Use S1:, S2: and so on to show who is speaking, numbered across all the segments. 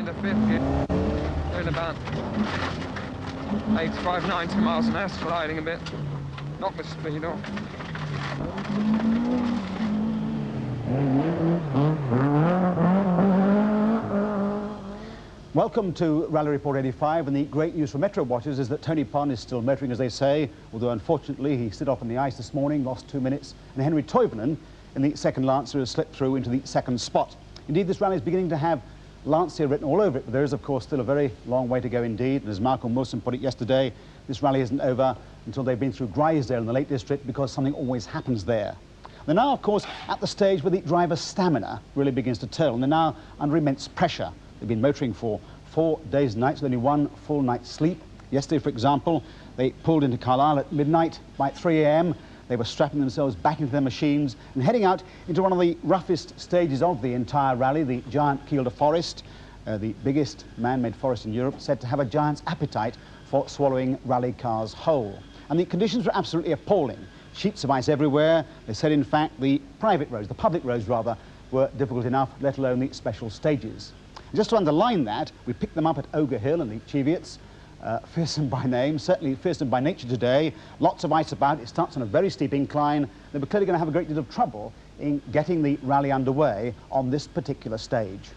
S1: into fifth gear, doing about 85, 90 miles an hour, sliding a bit. Knock the speed off.
S2: Welcome to Rally Report 85, and the great news for Metro watchers is that Tony Pond is still motoring, as they say, although unfortunately he slid off on the ice this morning, lost 2 minutes, and Henry Toivonen in the second Lancia has slipped through into the second spot. Indeed, this rally is beginning to have Lancia written all over it, but there is, of course, still a very long way to go indeed. And as Malcolm Wilson put it yesterday, this rally isn't over until they've been through Grizedale in the Lake District, because something always happens there. They're now, of course, at the stage where the driver's stamina really begins to tell, and they're now under immense pressure. They've been motoring for 4 days and nights with only one full night's sleep. Yesterday, for example, they pulled into Carlisle at midnight. By 3 a.m, they were strapping themselves back into their machines and heading out into one of the roughest stages of the entire rally, the giant Kielder Forest, the biggest man-made forest in Europe, said to have a giant's appetite for swallowing rally cars whole. And the conditions were absolutely appalling. Sheets of ice everywhere. They said, in fact, the private roads, the public roads rather, were difficult enough, let alone the special stages. And just to underline that, we picked them up at Ogre Hill and the Cheviots, fearsome by name, certainly fearsome by nature today. Lots of ice about. It starts on a very steep incline. They were clearly going to have a great deal of trouble in getting the rally underway on this particular stage.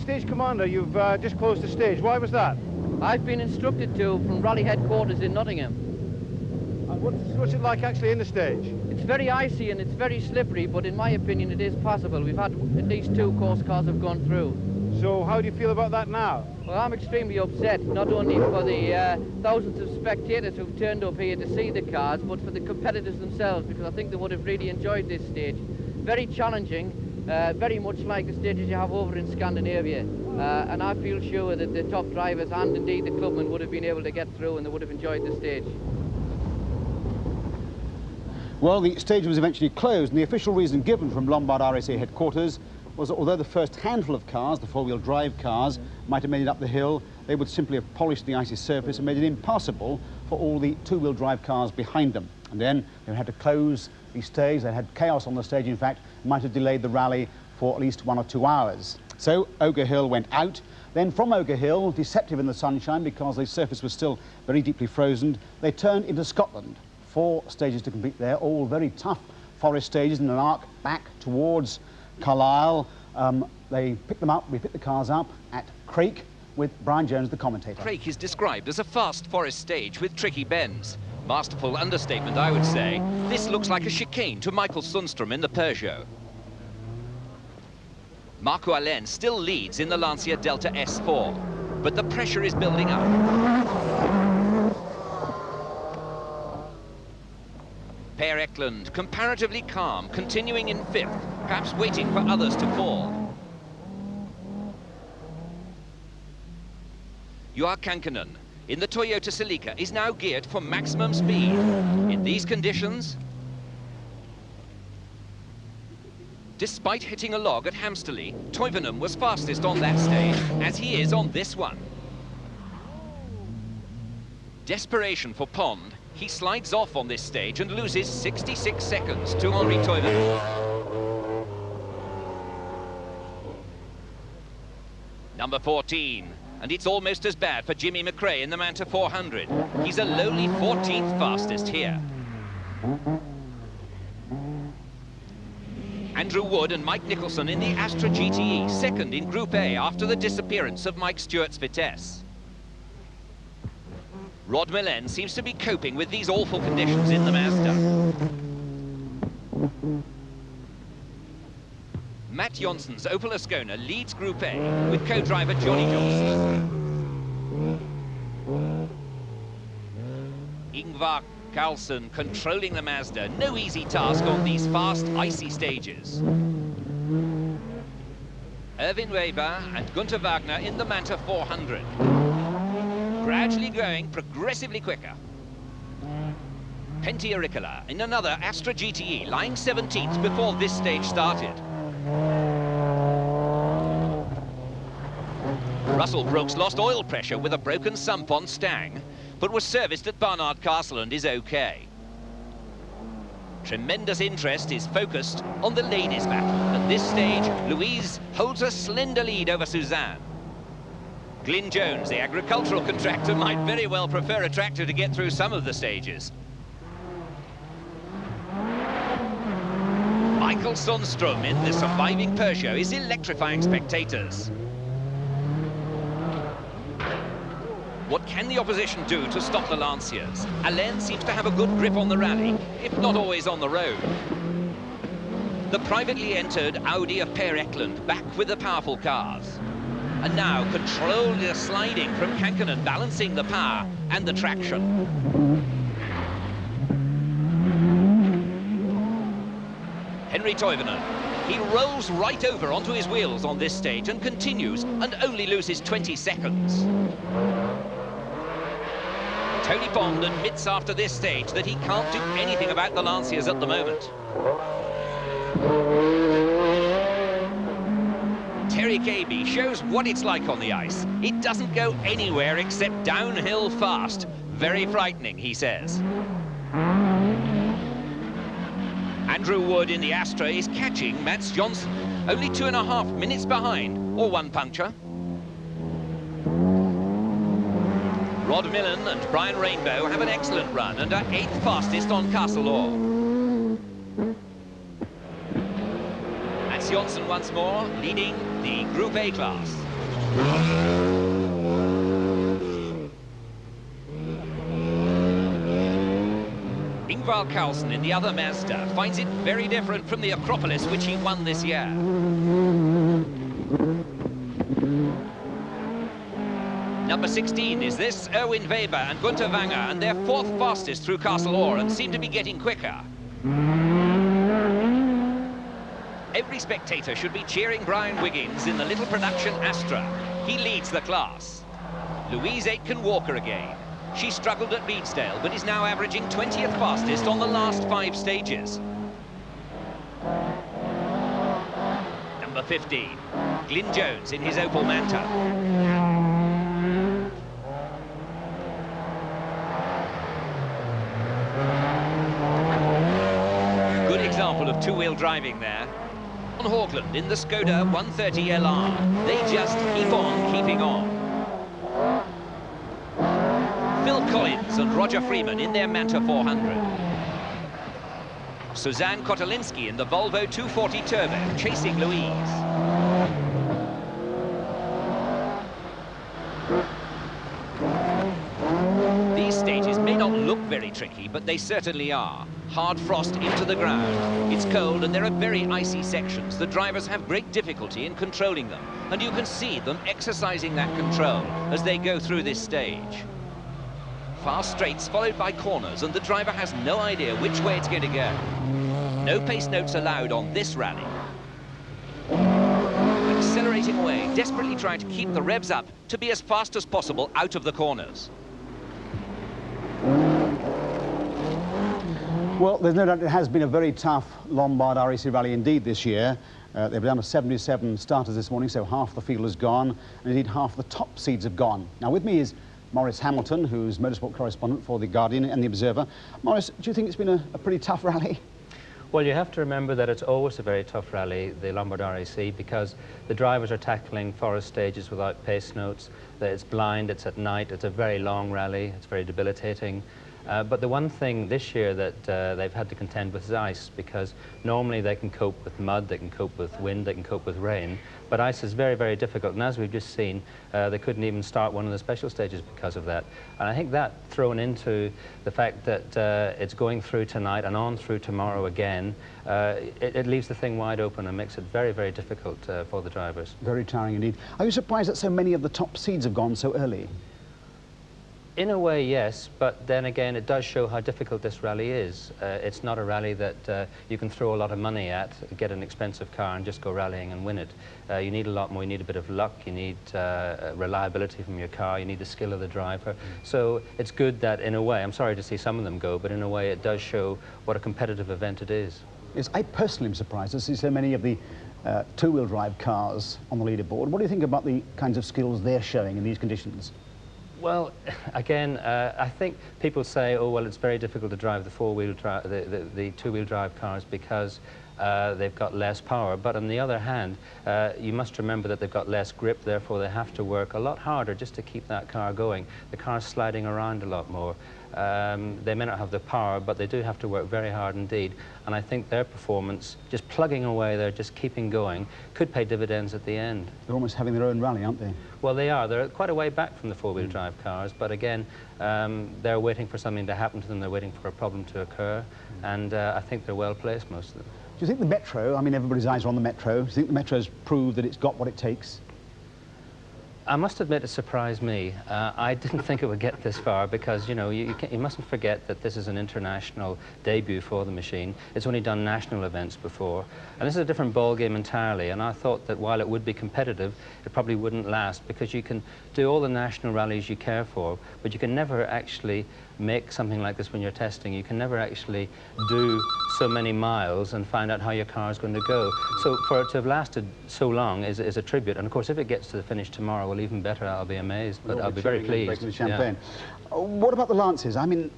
S3: Stage commander, you've just closed the stage. Why was that?
S4: I've been instructed to from rally headquarters in Nottingham.
S3: And what's it like actually in the stage?
S4: It's very icy and it's very slippery, but in my opinion it is passable. We've had at least 2 course cars have gone through.
S3: So how do you feel about that now?
S4: Well, I'm extremely upset, not only for the thousands of spectators who've turned up here to see the cars, but for the competitors themselves, because I think they would have really enjoyed this stage. Very challenging. Very much like the stages you have over in Scandinavia, and I feel sure that the top drivers and indeed the clubmen would have been able to get through and they would have enjoyed the stage.
S2: Well, the stage was eventually closed, and the official reason given from Lombard RAC headquarters was that although the first handful of cars, the four-wheel drive cars, might have made it up the hill, they would simply have polished the icy surface and made it impassable for all the two-wheel drive cars behind them. And then they had to close the stage. They had chaos on the stage, in fact, might have delayed the rally for at least 1 or 2 hours. So Ogre Hill went out. Then from Ogre Hill, deceptive in the sunshine because the surface was still very deeply frozen, they turned into Scotland. 4 stages to complete there, all very tough forest stages in an arc back towards Carlisle. They picked them up, we picked the cars up at Crake with Brian Jones, the commentator.
S5: Crake is described as a fast forest stage with tricky bends. Masterful understatement, I would say. This looks like a chicane to Michael Sundstrom in the Peugeot. Marco Allen still leads in the Lancia Delta S4, but the pressure is building up. Per Eklund, comparatively calm, continuing in 5th, perhaps waiting for others to fall. Juha Kankkunen in the Toyota Celica is now geared for maximum speed. In these conditions, despite hitting a log at Hamsterley, Toivonen was fastest on that stage, as he is on this one. Desperation for Pond. He slides off on this stage and loses 66 seconds to Henri Toivonen. Number 14. And it's almost as bad for Jimmy McRae in the Manta 400. He's a lowly 14th fastest here. Andrew Wood and Mike Nicholson in the Astra GTE, second in Group A after the disappearance of Mike Stewart's Vitesse. Rod Millen seems to be coping with these awful conditions in the Mazda. Matt Jonsson's Opel Ascona leads Group A with co-driver Johnny Johnson. Ingvar Carlsen controlling the Mazda. No easy task on these fast, icy stages. Erwin Weber and Gunther Wagner in the Manta 400. Gradually going progressively quicker. Pentti Auricola in another Astra GTE, lying 17th before this stage started. Russell Brooks lost oil pressure with a broken sump on Stang, but was serviced at Barnard Castle and is okay. Tremendous interest is focused on the ladies' battle. At this stage, Louise holds a slender lead over Suzanne. Glyn Jones, the agricultural contractor, might very well prefer a tractor to get through some of the stages. Michael Sundström in the surviving Peugeot is electrifying spectators. What can the opposition do to stop the Lanciers? Alain seems to have a good grip on the rally, if not always on the road. The privately entered Audi of Per Eklund back with the powerful cars. And now controlled the sliding from Kankkunen, balancing the power and the traction. Henry Toivonen. He rolls right over onto his wheels on this stage and continues and only loses 20 seconds. Tony Pond admits after this stage that he can't do anything about the Lanciers at the moment. Terry Gaby shows what it's like on the ice. It doesn't go anywhere except downhill fast. Very frightening, he says. Andrew Wood in the Astra is catching Mats Johnson, only 2.5 minutes behind, or 1 puncture. Rod Millen and Brian Rainbow have an excellent run and are 8th fastest on Carlisle. Mats Johnson once more, leading the Group A class. Ingvar Carlsen in the other Mazda finds it very different from the Acropolis which he won this year. Number 16 is this, Erwin Weber and Gunther Wanger, and they're 4th fastest through Carlisle and seem to be getting quicker. Every spectator should be cheering Brian Wiggins in the little production Astra. He leads the class. Louise Aitken-Walker again. She struggled at Beadsdale, but is now averaging 20th fastest on the last 5 stages. Number 15, Glyn Jones in his Opel Manta. Good example of two-wheel driving there. On Hawkland in the Skoda 130 LR. They just keep on keeping on. Phil Collins and Roger Freeman in their Manta 400. Suzanne Kotelinski in the Volvo 240 Turbo, chasing Louise. These stages may not look very tricky, but they certainly are. Hard frost into the ground. It's cold and there are very icy sections. The drivers have great difficulty in controlling them, and you can see them exercising that control as they go through this stage. Fast straights followed by corners, and the driver has no idea which way it's going to go. No pace notes allowed on this rally. Accelerating away, desperately trying to keep the revs up to be as fast as possible out of the corners.
S2: Well, there's no doubt it has been a very tough Lombard RAC Rally indeed this year. They've down to 77 starters this morning, so half the field has gone, and indeed half the top seeds have gone. Now with me is Maurice Hamilton, who's motorsport correspondent for The Guardian and The Observer. Maurice, do you think it's been a pretty tough rally?
S6: Well, you have to remember that it's always a very tough rally, the Lombard RAC, because the drivers are tackling forest stages without pace notes. It's blind, it's at night, it's a very long rally, it's very debilitating. But the one thing this year that they've had to contend with is ice, because normally they can cope with mud, they can cope with wind, they can cope with rain, but ice is very, very difficult, and as we've just seen, they couldn't even start one of the special stages because of that. And I think that, thrown into the fact that it's going through tonight and on through tomorrow again, it leaves the thing wide open and makes it very, very difficult for the drivers.
S2: Very tiring indeed. Are you surprised that so many of the top seeds have gone so early?
S6: In a way, yes, but then again, it does show how difficult this rally is. It's not a rally that you can throw a lot of money at, get an expensive car and just go rallying and win it. You need a lot more. You need a bit of luck. You need reliability from your car. You need the skill of the driver. So it's good that, in a way, I'm sorry to see some of them go, but in a way, it does show what a competitive event it is.
S2: Yes, I personally am surprised to see so many of the two-wheel drive cars on the leaderboard. What do you think about the kinds of skills they're showing in these conditions?
S6: Well, again, I think people say, oh, well, it's very difficult to drive the four-wheel drive, the two-wheel drive cars because they've got less power. But on the other hand, you must remember that they've got less grip, therefore they have to work a lot harder just to keep that car going. The car's sliding around a lot more. They may not have the power, but they do have to work very hard indeed. And I think their performance, just plugging away there, just keeping going, could pay dividends at the end.
S2: They're almost having their own rally, aren't they?
S6: Well, they are. They're quite a way back from the four-wheel drive cars, but again, they're waiting for something to happen to them. They're waiting for a problem to occur, and I think they're well placed, most of them.
S2: Do you think the Metro, I mean, everybody's eyes are on the Metro, do you think the Metro's proved that it's got what it takes?
S6: I must admit it surprised me. I didn't think it would get this far because, you know, you mustn't forget that this is an international debut for the machine. It's only done national events before. And this is a different ballgame entirely. And I thought that while it would be competitive, it probably wouldn't last because you can do all the national rallies you care for, but you can never actually make something like this when you're testing. You can never actually do so many miles and find out how your car is going to go. So for it to have lasted so long is a tribute. And of course, if it gets to the finish tomorrow, well, even better, I'll be amazed, but I'll be very pleased.
S2: Breaking the champagne. Yeah. What about the Lancias? I mean,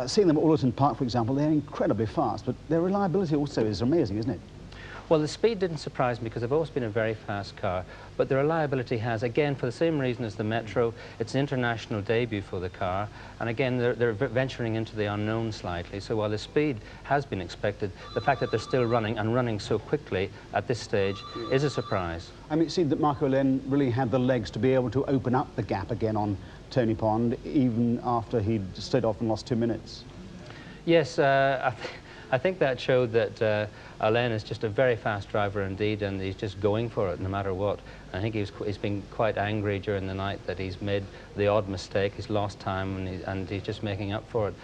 S2: seeing them at Alderton Park, for example, they're incredibly fast, but their reliability also is amazing, isn't it?
S6: Well, the speed didn't surprise me because they've always been a very fast car, but the reliability has, again, for the same reason as the Metro, it's an international debut for the car, and again, they're venturing into the unknown slightly, so while the speed has been expected, the fact that they're still running and running so quickly at this stage is a surprise. I mean,
S2: it seemed that Marco Len really had the legs to be able to open up the gap again on Tony Pond, even after he'd stood off and lost 2 minutes.
S6: Yes, I think that showed that Alain is just a very fast driver indeed, and he's just going for it no matter what. I think he's been quite angry during the night that he's made the odd mistake, he's lost time, and he's just making up for it.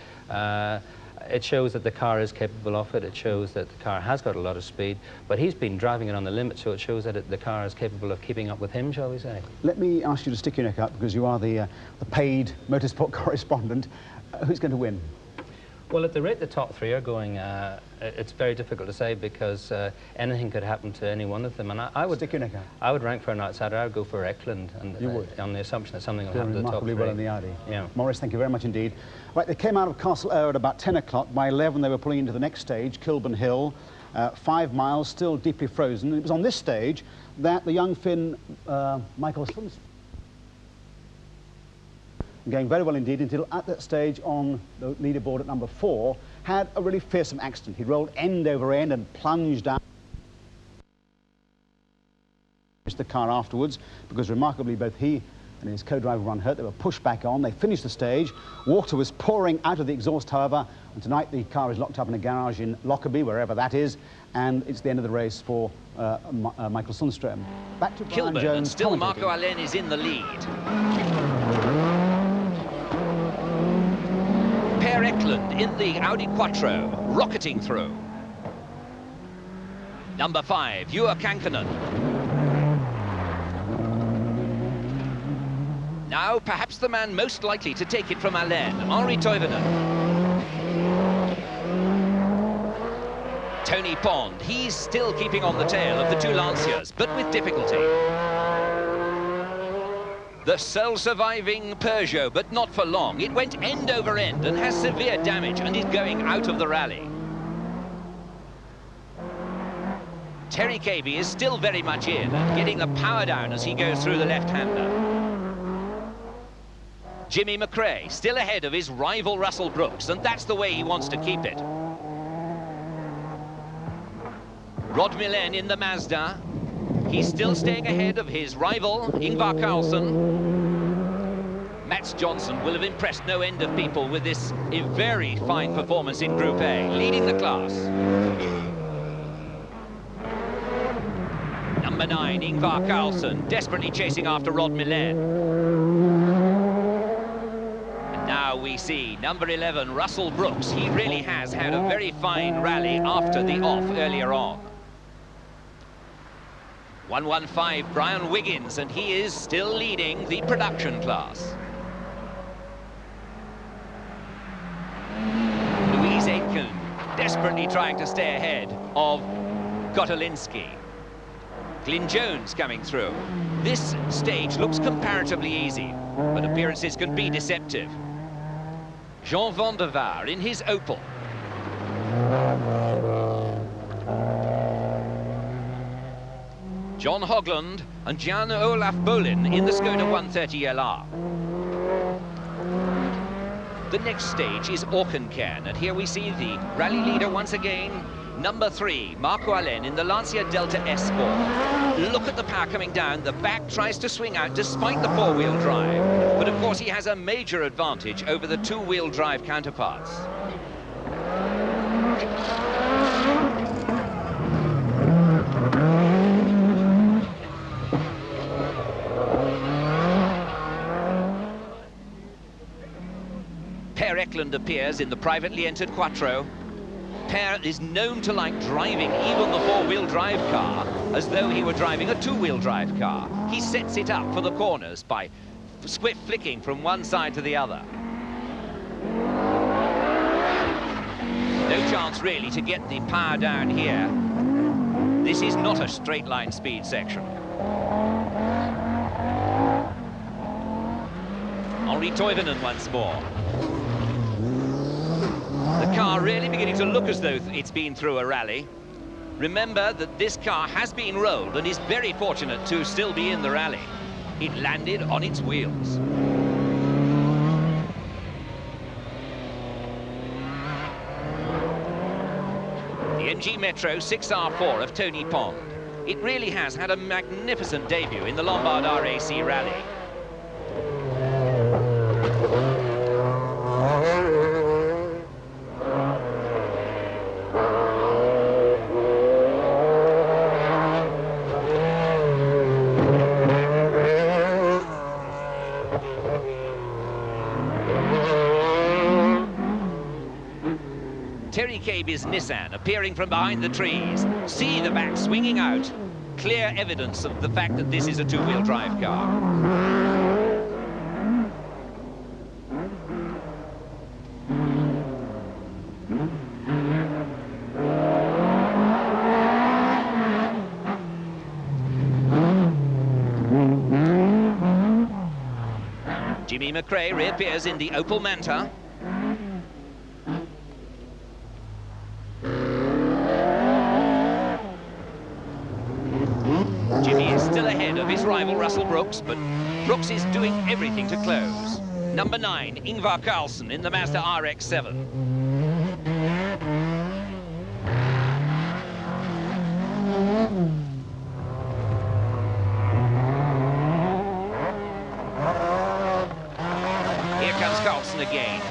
S6: It shows that the car is capable of it. It shows that the car has got a lot of speed, but he's been driving it on the limit, so it shows that the car is capable of keeping up with him, shall we say.
S2: Let me ask you to stick your neck out, because you are the paid motorsport correspondent. Who's going to win?
S6: Well, at the rate the top three are going, it's very difficult to say because anything could happen to any one of them. And I would
S2: stick your neck out.
S6: I would rank for an outsider. I would go for Eklund, and
S2: you would,
S6: on the assumption that something will happen to the top three.
S2: Remarkably well in the Audi.
S6: Yeah.
S2: Maurice, thank you very much indeed. Right, they came out of Carlisle at about 10 o'clock. By 11, they were pulling into the next stage, Kilburn Hill. 5 miles, still deeply frozen. It was on this stage that the young Finn, Michael Swims, going very well indeed until at that stage on the leaderboard at number 4 had a really fearsome accident. He rolled end over end and plunged down the car afterwards because remarkably both he and his co-driver were unhurt. They were pushed back on. They finished the stage. Water was pouring out of the exhaust, however, and tonight the car is locked up in a garage in Lockerbie, wherever that is, and it's the end of the race for Michael Sundström. Back to Brian
S5: Kilburn,
S2: Jones,
S5: and still Marco Alain is in the lead. Per Eklund in the Audi Quattro, rocketing through. Number 5, Juha Kankkunen. Now, perhaps the man most likely to take it from Alain, Henri Toivonen. Tony Pond, he's still keeping on the tail of the two Lancias, but with difficulty. The sole surviving Peugeot, but not for long. It went end over end and has severe damage and is going out of the rally. Terry Cabey is still very much in and getting the power down as he goes through the left-hander. Jimmy McRae still ahead of his rival Russell Brooks, and that's the way he wants to keep it. Rod Millen in the Mazda. He's still staying ahead of his rival, Ingvar Carlsen. Mats Johnson will have impressed no end of people with this very fine performance in Group A, leading the class. Number 9, Ingvar Carlsen, desperately chasing after Rod Millen. now we see number 11, Russell Brooks. He really has had a very fine rally after the off earlier on. 115, Brian Wiggins, and he is still leading the production class. Louise Aitken desperately trying to stay ahead of Kotolinski. Glyn Jones coming through. This stage looks comparatively easy, but appearances can be deceptive. Jean van der Vaar in his Opel. John Hogland and Jan Olaf Bolin in the Skoda 130 LR. The next stage is Auchencairn, and here we see the rally leader once again, number 3, Marco Allen in the Lancia Delta S Sport. Look at the power coming down. The back tries to swing out despite the four-wheel drive. But of course he has a major advantage over the two-wheel drive counterparts. Per Eklund appears in the privately entered Quattro. Per is known to like driving even the four-wheel drive car as though he were driving a two-wheel drive car. He sets it up for the corners by swift flicking from one side to the other. No chance really to get the power down here. This is not a straight line speed section. Henri Toivonen once more. The car really beginning to look as though it's been through a rally. Remember that this car has been rolled and is very fortunate to still be in the rally. It landed on its wheels. The MG Metro 6R4 of Tony Pond. It really has had a magnificent debut in the Lombard RAC Rally. Terry Cabe's Nissan appearing from behind the trees. See the back swinging out. Clear evidence of the fact that this is a two-wheel drive car. Jimmy McRae reappears in the Opel Manta. Jimmy is still ahead of his rival Russell Brooks, but Brooks is doing everything to close. Number 9, Ingvar Carlsen in the Mazda RX-7. Here comes Carlsen again.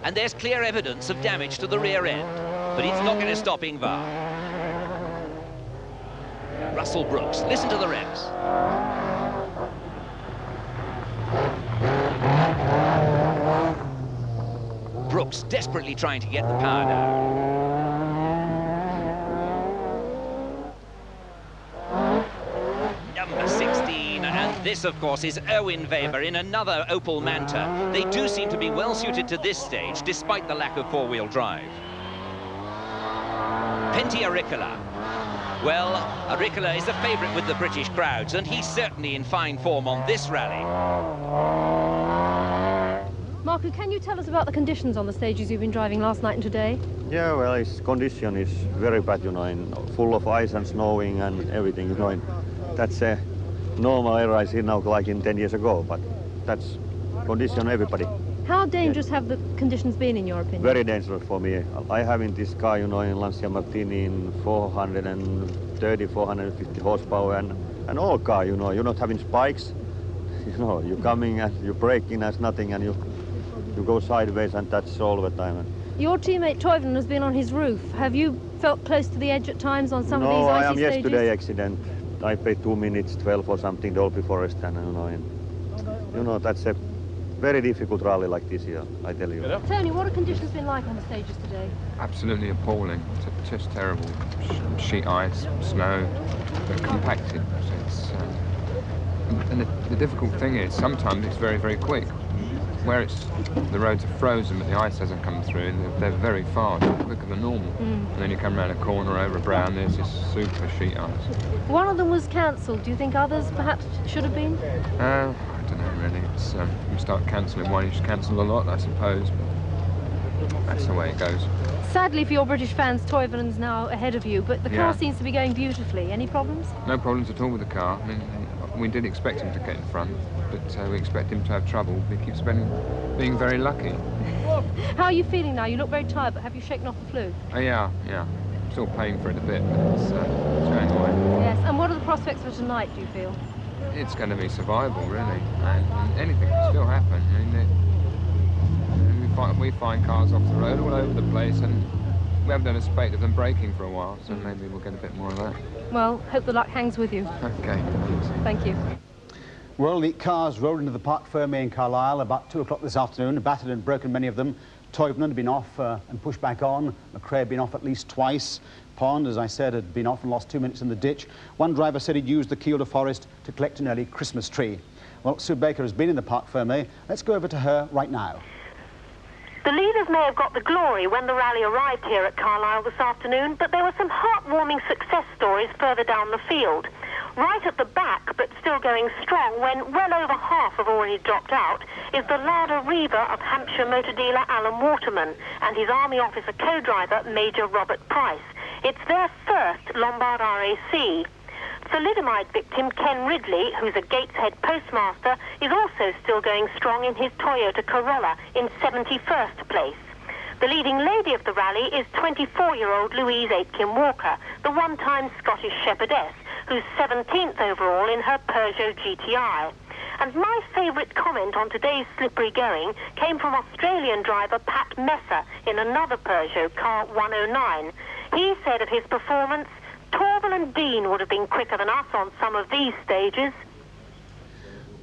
S5: And there's clear evidence of damage to the rear end, but it's not going to stop Ingvar. Russell Brooks, listen to the revs. Brooks desperately trying to get the power down. Number 16, and this of course is Erwin Weber in another Opel Manta. They do seem to be well suited to this stage despite the lack of four-wheel drive. Pentti Aricola. Well, Aricola is a favourite with the British crowds, and he's certainly in fine form on this rally.
S7: Marco, can you tell us about the conditions on the stages you've been driving last night and today?
S8: Yeah, well, its condition is very bad, you know, and full of ice and snowing and everything, you know. And that's a normal era I see now, like in 10 years ago, but that's condition everybody.
S7: How dangerous have the conditions been, in your opinion?
S8: Very dangerous for me. I have in this car, you know, in Lancia Martini in 430, 450 horsepower, and all car, you know, you're not having spikes. You know, you're coming and you're braking, there's nothing, and you go sideways, and that's all the time.
S7: Your teammate Toivonen has been on his roof. Have you felt close to the edge at times on some of these icy stages?
S8: No, I am yesterday accident. I paid 2 minutes 12 or something, Dolby Forest, and you know, that's a very difficult rally like this year, I tell you.
S7: Tony, what have conditions been like on the stages today?
S1: Absolutely appalling. Just terrible. Sheet ice, snow, but compacted. It's, and the difficult thing is sometimes it's very, very quick. Where the roads are frozen but the ice hasn't come through, they're very fast, quicker than normal. And then you come around a corner over a brow and there's this super sheet ice.
S7: One of them was cancelled. Do you think others perhaps should have been?
S1: I don't know really. It's, you start cancelling one, you just cancel a lot, I suppose. But that's the way it goes.
S7: Sadly for your British fans, Toivonen's now ahead of you, but the car seems to be going beautifully. Any problems?
S1: No problems at all with the car. I mean, we did expect him to get in front, but we expect him to have trouble. He keeps being very lucky.
S7: How are you feeling now? You look very tired, but have you shaken off the flu?
S1: Yeah. I'm still paying for it a bit, but it's going away.
S7: Yes, and what are the prospects for tonight, do you feel?
S1: It's going to be survival, really. And anything can still happen. I mean, we find cars off the road all over the place, and we haven't done a spate of them braking for a while, so maybe we'll get a bit more of that.
S7: Well, hope the luck hangs with you.
S1: Okay, thanks.
S7: Thank you.
S2: Well, the cars rolled into the Parc Fermé in Carlisle about 2 o'clock this afternoon, battered and broken, many of them. Toivonen had been off and pushed back on. McRae had been off at least twice. Pond, as I said, had been off and lost 2 minutes in the ditch. One driver said he'd used the Kielder Forest to collect an early Christmas tree. Well, Sue Baker has been in the Parc Fermé. Let's go over to her right now.
S9: The leaders may have got the glory when the rally arrived here at Carlisle this afternoon, but there were some heartwarming success stories further down the field. Right at the back, but still going strong, when well over half have already dropped out, is the Larder Reaver of Hampshire motor dealer Alan Waterman and his Army officer co-driver Major Robert Price. It's their first Lombard RAC. Thalidomide victim Ken Ridley, who's a Gateshead postmaster, is also still going strong in his Toyota Corolla in 71st place. The leading lady of the rally is 24-year-old Louise Aitken-Walker, the one-time Scottish shepherdess, who's 17th overall in her Peugeot GTI. And my favourite comment on today's slippery going came from Australian driver Pat Messer in another Peugeot, car 109. He said of his performance, Torval and Dean would have been quicker than us on some of these stages.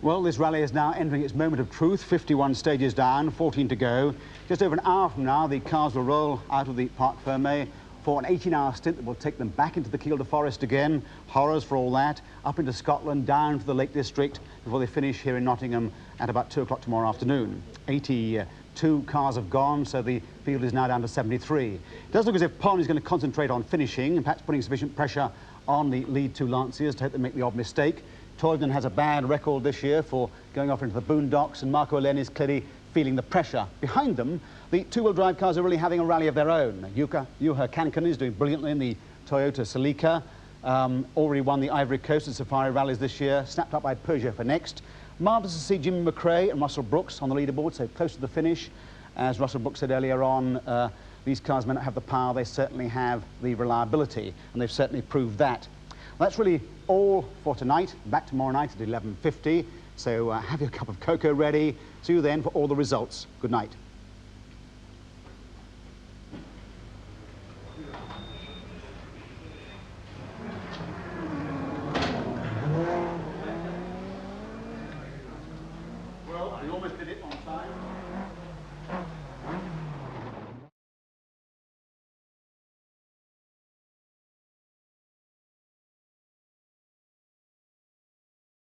S2: Well, this rally is now entering its moment of truth. 51 stages down, 14 to go. Just over an hour from now, the cars will roll out of the Parc Fermé for an 18-hour stint that will take them back into the Kielder Forest again. Horrors for all that. Up into Scotland, down to the Lake District, before they finish here in Nottingham at about 2 o'clock tomorrow afternoon. 82 cars have gone, so the field is now down to 73. It does look as if Pond is going to concentrate on finishing and perhaps putting sufficient pressure on the lead two Lancias to hope they make the odd mistake. Toivonen has a bad record this year for going off into the boondocks, and Marco Len is clearly feeling the pressure. Behind them, the two-wheel drive cars are really having a rally of their own. Juha Kankanen is doing brilliantly in the Toyota Celica. Already won the Ivory Coast and Safari rallies this year, snapped up by Peugeot for next. Marvellous to see Jimmy McRae and Russell Brooks on the leaderboard, so close to the finish. As Russell Brooks said earlier on, these cars may not have the power, they certainly have the reliability, and they've certainly proved that. Well, that's really all for tonight. Back tomorrow night at 11:50, so have your cup of cocoa ready. See you then for all the results. Good night.